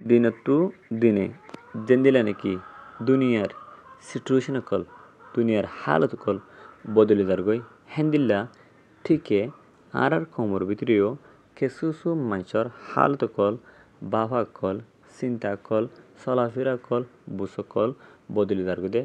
দিনতু দিনে জেন্দিলা নাকি দুনিয়ার সিচুয়েশন কল দুনিয়ার হালত কল বদলে যারগই হেন্দিল্লা ঠিকে আর কমর ভিতরেও কিছু মানুষের হালত কল বাবা কল চিন্তা কল চলাফেরা কল বুঝ কল বদলে যারগদে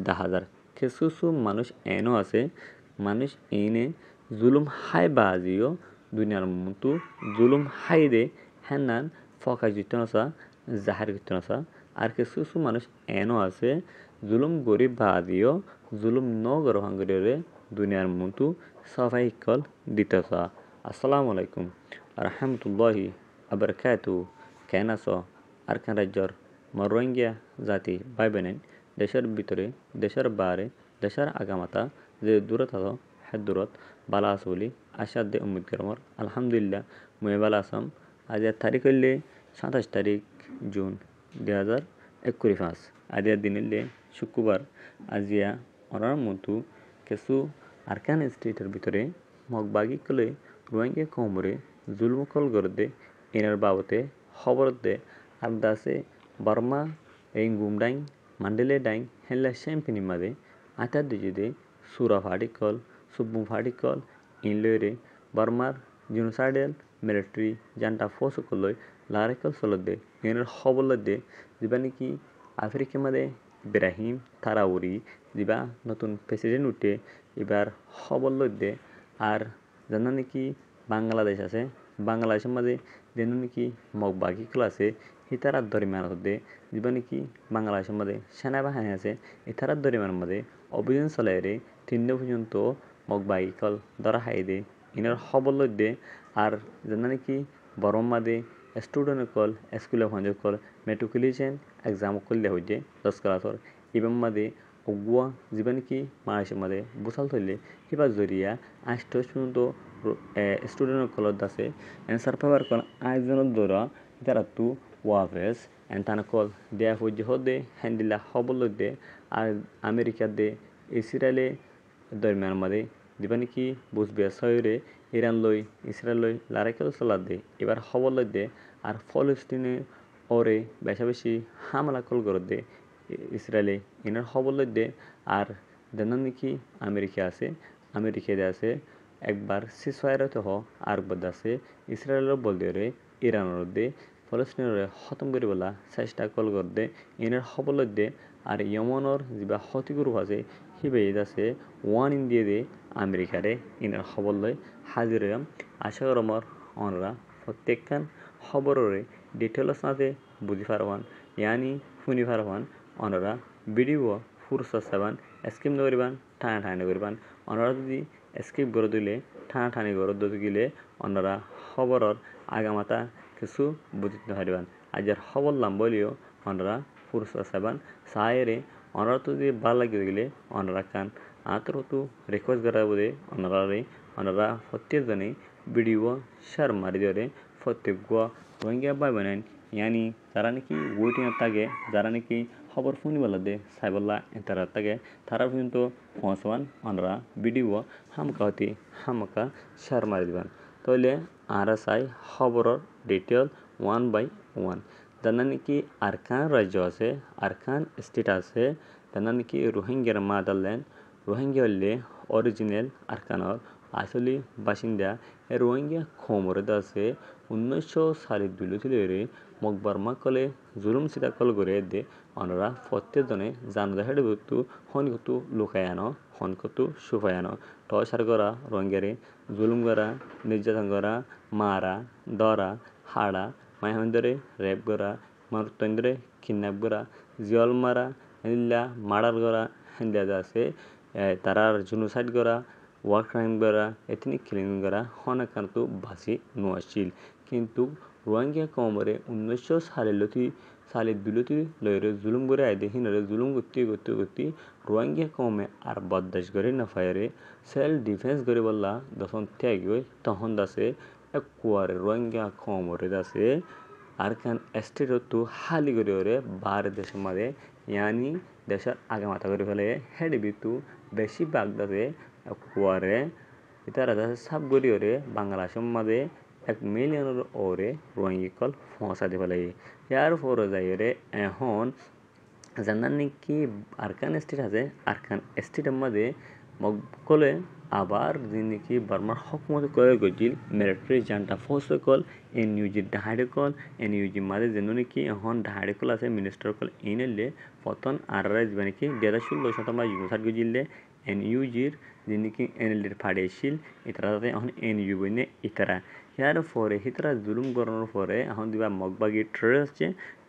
দেখা যার কিছু মানুষ এনো আছে মানুষ এনে জুলুম হাই বাজিও দুনিয়ার মতো জুলুম হাই দে হেনান ফকাস দিতে নসা জাহার করতে নসা আর কিছু মানুষ এনো আছে জুলুম গরিব বাদিও জুলুম ন গরহান গরিরে দুনিয়ার মতো সবাই কল দিতেছা আসসালামু আলাইকুম রহমতুল্লাহি আবরকাতু কেন আছো আর কেন রাজ্যর মরোহিঙ্গা জাতি ভাই বোনেন দেশের ভিতরে দেশের বাইরে দেশের আগামাতা যে দূরে থাকো হ্যাঁ দূরত বালা আছে বলি আশার দে উম্মিদ করমর আলহামদুলিল্লাহ মুই বালা আসাম আজ তারিখ হইলে 27 জুন 2025 আজিয়ার দিন হইলে শুক্রবার আজিয়া অনার মতো কিছু আরকান স্টেটের ভিতরে মগবাগি কলে রোহিঙ্গা কমরে জুলমকল গরদে এনার বাবতে খবর দে আদাসে বর্মা এই গুমডাইং মান্ডেলে ডাইং হেল্লা শ্যাম্পিনি মাদে আটার দিজিদে সুরা ফাডিকল সুব্বু ফাডিকল ইনলরে বর্মার জিনোসাইডাল মিলিটারি জান্টা ফোর্স কলই লারেকল সলদে এনার খবর দে যেবা নাকি আফ্রিকা মাদে ইব্রাহিম তারাউরি যেবা নতুন প্রেসিডেন্ট উঠে এবার খবর দে আর জানা নাকি বাংলাদেশ আছে বাংলাদেশের মাঝে যেন নাকি মগবাগি কল আছে হিতারার দরিমার মধ্যে যেবা নাকি বাংলাদেশের মাঝে সেনাবাহিনী আছে ইতারার দরিমার মাঝে অভিযান চলাই রে 3 পর্যন্ত মগবাগি কল ধরা খাই দে ইনার খবর দে আর জানা নাকি বরম মাদে স্টুডেন্ট কল স্কুলে ভঞ্জ কল মেট্রিকুলেশন এক্সাম করলে হইছে 10 ক্লাসর ইবাম মাদে অগুয়া যেবা নাকি মালয়েশিয়ার মাঝে বুসাল থইলে হিবা জরিয়া 8 পর্যন্ত স্টুডেন্ট কলত আছে এনসার পেপার কল আইজনের দ্বারা যারা তু ওয়াভেস এন্টানা কল দেয়া হইছে হদে হ্যান্ডিলা খবর দে আর আমেরিকা দে ইসরায়েলে দরমিয়ান মাদে যেবা নাকি বুঝবে সয়রে ইরান লই ইসরায়েল লই লারাইকেল চলা দে এবার খবর দে আর ফলস্তিনে ওরে বেশি হামলা কল করে দে ইসরায়েলে ইনার খবর দে আর জানা নাকি আমেরিকা আছে আমেরিকাতে আছে একবার সিসফায়ারতে হ আর বদ আছে ইসরায়েলের বল দিয়ে ইরানের দে ফলস্তিনের খতম করে বলা চেষ্টা কল করে দে ইনার খবর দে আর ইয়মনের যা ক্ষতিগুরু আছে হিবে আছে ওয়ান ইন্ডিয়া দে আমেরিকারে ইনার খবর লয় হাজির আশা করমর অনরা প্রত্যেকখান খবরের ডিটেলস নাতে বুঝি পারবান ইয়ানি শুনি পারবান অনরা ভিডিও ফুরসা সেবান স্কিম করিবান ঠানা করিবান অনরা যদি স্কিপ করে দিলে ঠানি করে গেলে অন্যরা খবরের আগামাতা কিছু বুঝতে পারিবান আজের খবর লাম বলিও অন্যরা ফুরসা সেবান সায়েরে অনরা যদি ভাল লাগে গেলে অনরা কান আতরতু রিকোয়েস্ট করা বোধে অনরা প্রত্যেকজনে ভিডিও শেয়ার মারি দিয়ে প্রত্যেক রোহিঙ্গা ভাই বোনেন ইয়ানি যারা নাকি ওয়েটিং থাকে যারা নাকি খবর শুনি বলা দে সাইবল্লা তারা থাকে তারা পর্যন্ত পৌঁছাবান অনরা ভিডিও হামকা শেয়ার মারি দিবান তাহলে আর চাই খবরের ডিটেল 1/1 যারা নাকি আরকান রাজ্য আছে আরকান স্টেট আছে তারা নাকি রোহিঙ্গার মাদারল্যান্ড রোহিঙ্গা হলে অরিজিনাল আরকানর আসলে বাসিন্দা রোহিঙ্গা খমরদ আছে 1900 সালের দুলুতিলে মকবরমা কলে জুলুম সিদা কল করে দে অনরা প্রত্যেকজনে জানদা হেডে বস্তু হনকতু লুকায়ানো হনকতু সুফায়ানো টসার করা রোহিঙ্গারে জুলুম করা নির্যাতন করা মারা দরা হাড়া মাইহন্দরে রেপ করা মারুতন্দ্রে কিডন্যাপ করা জিয়ল মারা হিল্লা মার্ডার করা হিন্দা আছে তারার জুনোসাইড করা ওয়ার ক্রাইম করা এথনিক কিলিং করা হনাকান্ত বাসি নোয়াশিল কিন্তু রোহিঙ্গা কমরে 1900 সালের বিলতি লয়রে জুলুম করে আইদে হিনরে জুলুম করতে রোহিঙ্গা কমে আর বদদাস করে না ফায়ারে সেলফ ডিফেন্স করে বললা দশন ত্যাগ তখন দাসে কুয়ারে রোহিঙ্গা কমরে দাসে আর খান স্টেটতো হালি করে ওরে বার দেশের মাঝে ইয়ানি দেশের আগে মাথা করে ফেলে হেডে বিতু বেশি বাগদাসে কুয়ারে ইতারা দাসে সাব গড়ি ওরে বাংলাদেশের মাঝে 1 মিলিয়নের ওরে রোহিঙ্গা ফসা দি ফেলাই ইয়ার পরে যাই রে এখন জানার নাকি আরকান স্টেট আছে আরকান স্টেটের মধ্যে মগকলে আবার যিনি বার্মার হকমত করে গজিল মিলিটারি জান্টা ফোর্স কল এনইউজি ডাহাড়ে কল এনইউজি মাঝে যেন নাকি এখন ডাহাড়ে কল আছে মিনিস্টার কল ইনেলে পতন আর যাবে নাকি 2016 মাস ইউসার গজিলে এনইউজির যিনি এনএলডির ফাড়েছিল ইতারা এখন এনইউ বইনে ইতারা ইয়ার পরে ইতারা জুলুম করানোর পরে এখন দিবা মগবাগি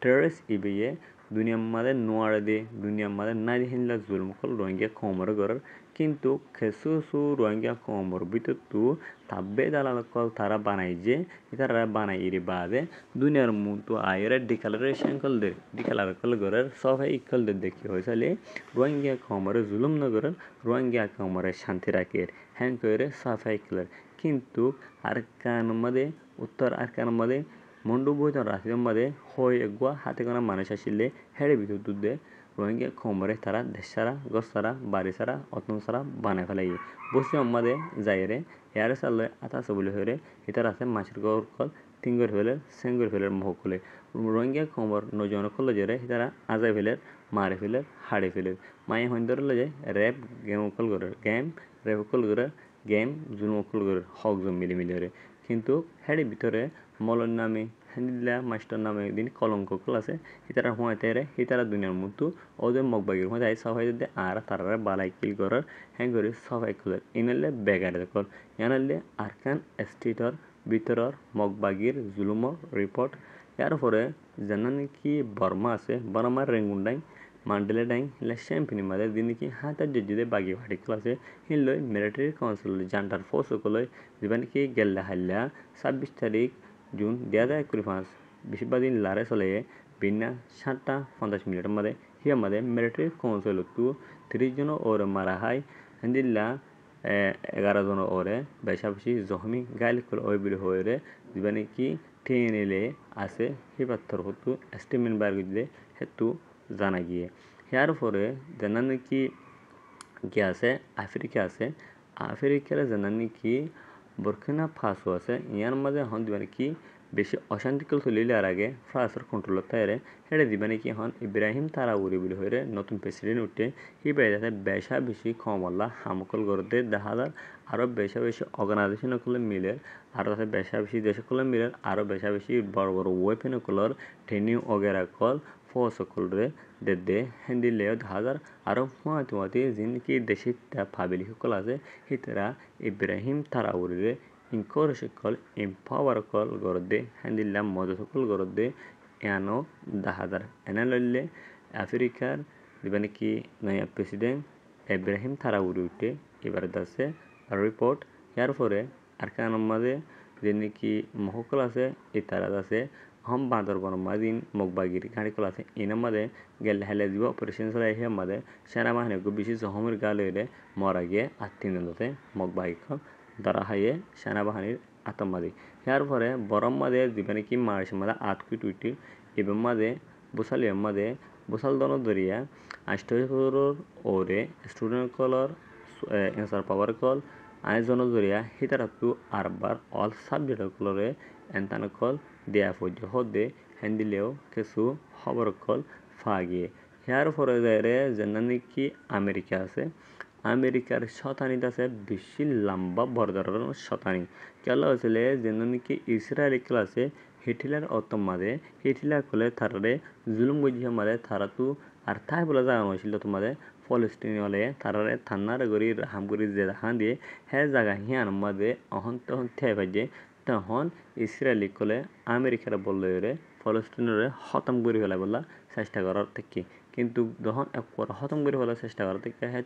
ট্রেস ইবিয়ে দুনিয়ার মাঝে নোয়ারে দে দুনিয়ার মাঝে নাই হিনলা জুলুম কল রোহিঙ্গা কমর করার কিন্তু খেসু রোহিঙ্গা কমর ভিতর তু তাব্বে দালাল কল তারা বানাই যে তারা বানাই ইরে বাদে দুনিয়ার মতো আয়ের ডিক্লারেশন কল দে ডিক্লার কল করার সবাই ইকল দে দেখি হয়েছে রোহিঙ্গা কমরে জুলুম না করার রোহিঙ্গা কমরে শান্তি রাখের হ্যাং করে সাফাই কলার কিন্তু আর কান মধ্যে উত্তর আর কান মধ্যে মন্ডু বইতন রাশিদের মধ্যে হয় এগুয়া হাতে গোনা মানুষ আসলে হেড়ে ভিতর দুধে রোহিঙ্গা খমরে তারা দেশ সারা গছ সারা বাড়ি সারা অতন সারা বানায় ফেলাই বসে আমাদের যাইরে এয়ারে চাললে আতা চবলে হয়ে ইতার আছে মাছের গড় কল তিঙ্গর ফেলের সেঙ্গর ফেলের মহকলে রোহিঙ্গা খমর নজন কল জেরে তারা আজাই ফেলের মারে ফেলের হাড়ে ফেলের মায়ে হইন্দর লয়ে র্যাপ গেম কল করে গেম র্যাপ কল করে গেম জুনুম কল করে হক জম মিলি কিন্তু হেড়ে ভিতরে মলর নামে হ্যান্ডিলা মাস্টার নামে দিন কলঙ্ক আছে হিতারা হুঁয়াতে রে হিতারা দুনিয়ার মতো ওদের মগবাগির হুঁয়া যাই সবাই যদি আর তারা বালাই কিল করার হ্যাঁ করে সবাই খুলে ইনালে বেগারে কল ইয়ানালে আরকান স্টেটর ভিতরর মগবাগির জুলুমর রিপোর্ট ইয়ার পরে জানানি কি বর্মা আছে বর্মার রেঙ্গুন্ডাই মান্ডেলে ডাইং ইলেকশন ফিনি মাদের দিন কি হাতার জজিদে বাগি ফাটি ক্লাসে হিলই মিলিটারি কাউন্সিল জান্টার ফোর্স কলই যেখান কি গেল্লা হাল্লা 26 তারিখ জুন 2025 বেশিরভাগ দিন লারে চলে বিনা 7:50 মধ্যে হিয়া মধ্যে মিলিটারি কাউন্সিল তু 30 জন ওরে মারা হয় হিন্দিল্লা 11 জন ওরে বেশাবেশি জহমি গাইল কল ওই বিল হয়ে যেখানে কি টেনেলে আছে হিবাত্তর হতু এস্টিমেন্ট বার গিয়ে হেতু জানা গিয়ে ইয়ার পরে জানানি কি কি আছে আফ্রিকার জানানি কি বুরকিনা ফাসো আছে ইয়ার মাঝে হন দিবানি কি বেশি অশান্তিকল চলিলে আর আগে ফ্রান্সের কন্ট্রোলত তাইরে হেঁটে দিবানি কি হন ইব্রাহিম তারাউরি বলে হয়ে নতুন প্রেসিডেন্ট উঠে হি বাইরে বেশা বেশি কমল্লা হামকল করতে দেখা যায় আরও বেশা বেশি অর্গানাইজেশন করলে মিলে আরও বেশা বেশি দেশ করলে মিলে আরও বেশা বেশি বড় বড় ওয়েপেন কলর ট্রেনিং ওগেরা কল ফোর্স কলরে দে হেন্দিলেও দেখা যায় আরও হুঁয়াতে যিনকি দেশে ফাবিলি সকল আছে হিতরা ইব্রাহিম তারাউরিরে encourage কল empower কল গরদে হ্যান্দিল্লা মদত কল গরদে এনো দাহাদার এনাললে আফ্রিকার যেখানে কি নয়া প্রেসিডেন্ট ইব্রাহিম তারাউরি উঠে এবার দাসে রিপোর্ট ইয়ার পরে আর কান মাঝে যেন কি মহকল আছে এই তারা আছে হম বাঁদরবন মাদিন মগবাগির গাড়ি কল আছে এনার মাঝে গেলে হেলে দিব অপারেশন চলে এসে মাঝে সেনাবাহিনী বিশেষ জহমের গালে মরা গিয়ে আত্মীয়তে মগবাগি কল দ্বারা হাইয়ে সেনাবাহিনীর আতঙ্কবাদী ইয়ার পরে বরম মাঝে যেখানে কি মার্চ মাঝে 8 কোটি উইটি এবং মাঝে বুসালিয়ার মাঝে বুসাল দন দরিয়া 8 ওরে স্টুডেন্ট কলর এনসার পাওয়ার কল আয়োজন দরিয়া হিতারাতু আরবার অল সাবজেক্ট কলরে এনতান কল দেয়া ফৌজ হদে হ্যান্দিলেও কিছু খবর কল ফাগিয়ে ইয়ার পরে যায় জানানি কি আমেরিকা আছে আমেরিকার শতানিতে আছে বেশি লম্বা বর্ডারের শতানি কেলা হয়েছিল যেন নাকি ইসরায়েলি ক্লাসে হিটলার অতমাদে হিটলার কলে তারারে জুলুম বুঝিয়ে মারে তারা তো আর তাই বলে জানানো হয়েছিল তোমাদের ফলস্তিনি হলে তারারে থান্নার গড়ি রাহাম গড়ি যে হান দিয়ে হ্যাঁ জায়গা হিয়ান মাদে অহন তখন ঠেয়ে ভাজে তখন ইসরায়েলি কলে আমেরিকার বললে রে ফলস্তিনের খতম করে ফেলা বললা চেষ্টা করার থেকে কিন্তু যখন একবার খতম করে ফেলার চেষ্টা করার থেকে হ্যাঁ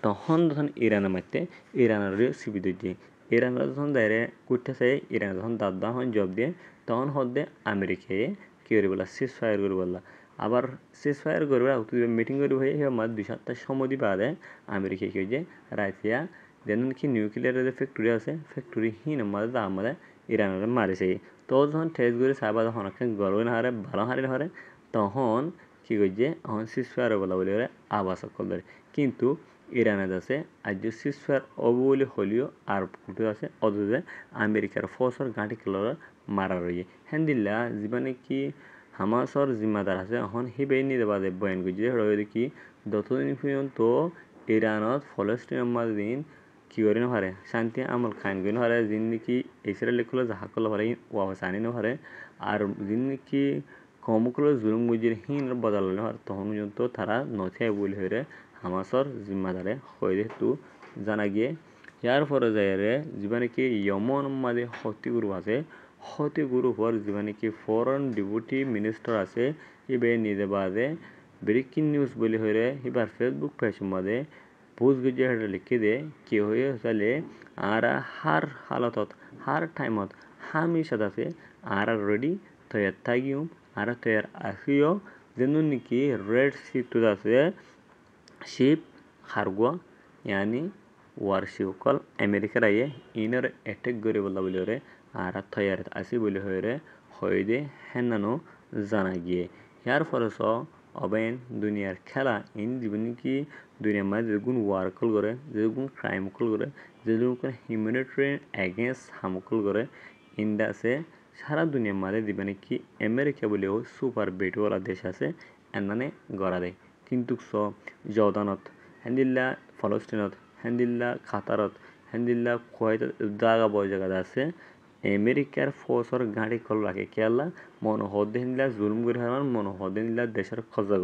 তখন যখন ইরানের মারতে ইরানের সুবিধা দিয়ে ইরানরা যখন দায়রে করতেছে ইরান যখন দাদা হন জব দিয়ে তখন হদে আমেরিকায় কী করে বলা সিজ ফায়ার করে বললা আবার সিজ ফায়ার করবে মিটিং করবে হয়ে আমার 2 সপ্তাহ সময় দিবা দেয় আমেরিকায় কি যে রাইসিয়া যেন কি নিউক্লিয়ারের যে ফ্যাক্টরি আছে ফ্যাক্টরি হিন আমাদের আমাদের ইরানের মারেছে তো যখন ঠেস করে সাবা যখন গর্ব না হারে ভালো হারে হারে তখন কী করছে এখন সিজ ফায়ার বলা বলে আবাস করলে কিন্তু ইরানত আছে আজ সিসফায়ার অবলি হলিও আর ফুটে আছে অদে আমেরিকার ফসর গাঁটি খেলোয়াড় মারা রয়ে হ্যান্দিল্লা জীবনে কি হামাসর জিম্মাদার আছে এখন হিবে নিতে বাদে বয়ান গুজে রয়ে কি যতদিন পর্যন্ত ইরানত ফলস্তিনের মাঝদিন কি করে না পারে শান্তি আমল খান করে না পারে যিনি নাকি ইসরায়েল লিখলো যাহা করলে পারে ওয়াবাস আনি না পারে আর যিনি নাকি কমগুলো জুলুম গুজির হিন বদল না পারে তখন পর্যন্ত তারা নথে বলে হয়ে হামাসর জিম্মাদারে হয়ে যেহেতু জানা গিয়ে ইয়ার পরে যায় জীবনে কি ইয়মন মাঝে হতিগুরু আছে হতিগুরু পর জীবনে কি ফরেন ডেপুটি মিনিস্টার আছে ইবে নিজে বাদে ব্রেকিং নিউজ বলে হয়ে এবার ফেসবুক পেজ মাঝে পোস্ট গুজিয়ে লিখে দে কি হয়ে চলে আর হার হালতত হার টাইমত হামিশাত আছে আর রেডি তৈয়ার থাকিও আর তৈয়ার আসিও যেন নাকি রেড সিট আছে শিপ খারগুয়া यानी वार्षिकल अमेरिकार आइए इनर अटैक गरी बोला बोले रे आर तैयार आसी बोले रे हईदे हेनानो जाना गिए यार फरस अबेन दुनियार खेला इन जीवन की दुनिया में जेगुन वार कल करे जेगुन क्राइम कल करे जेगुन ह्यूमैनिटेरियन अगेंस्ट हार्म कल करे इंडा से सारा दुनिया में जीवन की अमेरिका बोले सुपर बेट वाला देश আছে এনানে গড়া দেয় কিন্তু জর্দানত হ্যান্দিল্লা ফলস্তিনত হ্যান্দিল্লা কাতারত হ্যান্দিল্লা কুয়েত জায়গা বয় জায়গা আছে আমেরিকার ফোর্সর গাড়ি কল রাখে কেলা মন হদে হিন্দিলা জুলুম করে হারান মন হদে হিন্দিলা দেশের খজা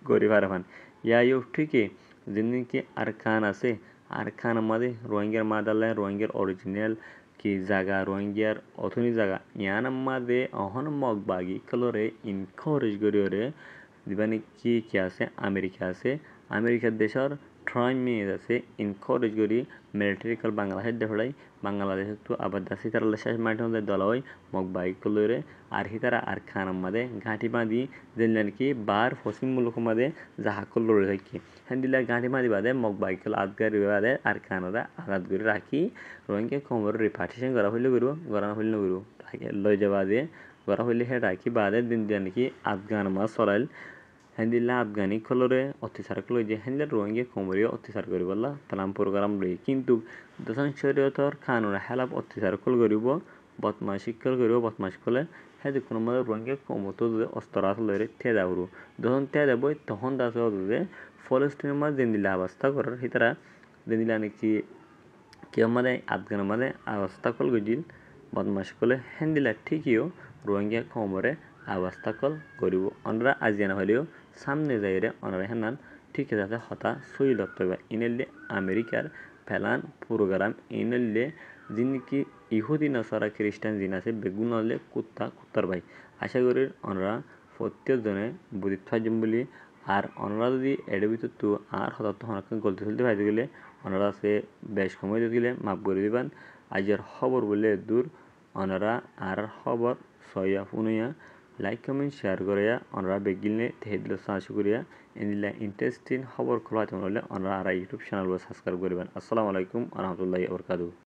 করে হারান ইয়াইও ঠিকই যেমনি আর খান আছে আর খান আমাদের রোহিঙ্গার মাদালে রোহিঙ্গার অরিজিনাল কি জায়গা রোহিঙ্গার অথনি জায়গা ইয়ান আমাদের অহন মগ বাগি কলরে ইনকারেজ করিওরে দিবানি কি আছে আমেরিকার দেশের ট্রাইম মেয়ে আছে ইনকারেজ করি মিলিটারি কল বাংলাদেশের দেশলাই বাংলাদেশের তো আবার দাসি তারা শেষ মাঠে দলই মগ বাইক কলরে আর হিতারা আর খান আমাদের ঘাঁটি বাঁধি যেন কি বার পশ্চিম মুলুক মাদে যাহা কল লড়ে থাকি হ্যান্দিলা ঘাঁটি বাঁধি বাদে মগ বাইক কল আদগারি বাদে আর খানারা আঘাত করে রাখি রোহিঙ্গা কমর রিপার্টিশন করা হইলে করব করা হইলে করব লই যাবা দিয়ে করা হইলে হে রাখি বাদে দিন দিয়া নাকি আফগান মাছ চলাইল হ্যান্দিল্লা আফগানি কলরে অত্যাচার করলে যে হ্যান্দিল রোহিঙ্গা কমরিও অত্যাচার করি বললা প্লান প্রোগ্রাম লই কিন্তু দশন শরীয়তর কানুন হেলাপ অত্যাচার কল করিব বদমাশি কল করিব বদমাশি করলে হ্যাঁ কোনো মধ্যে রোহিঙ্গা কমতো যদি অস্ত্র লইরে থে যাবো যখন থে যাবো তখন দাস যে ফলস্তিনের মাঝে দিল্লা অবস্থা করার হিতারা দিল্লা নাকি কেউ মানে আফগানের মাঝে অবস্থা কল গজিল বদমাশি করলে হ্যান্দিল্লা ঠিকইও রোহিঙ্গা কমরে অবস্থা কল করিব অনরা আজিয়ানা হলেও সামনে যাইরে অনরা হেনান ঠিক আছে হতা সই লত্তবা ইনেলে আমেরিকার ফেলান প্রোগ্রাম ইনেলে যিনি ইহুদি নসারা খ্রিস্টান যিনি আছে বেগুন হলে কুত্তার ভাই আশা করি অনরা প্রত্যেকজনে বুঝি থাকবেন বলি আর অনরা যদি এর ভিতর তো আর হঠাৎ তখন গলতি চলতে ভাইতে গেলে অনরা আছে বেশ সময় দিতে গেলে মাফ করে দিবেন আজের খবর বলে দূর অনরা আর খবর সয়া শুনিয়া লাইক কমেন্ট শেয়ার করিয়া অনরা বেগিলে তেহেদিল সাহায্য করিয়া এনিলা ইন্টারেস্টিং খবর খোলা হলে অনরা আর ইউটিউব চ্যানেল সাবস্ক্রাইব করবেন আসসালামু আলাইকুম আ রহমতুল্লাহি ওয়া বারাকাতুহু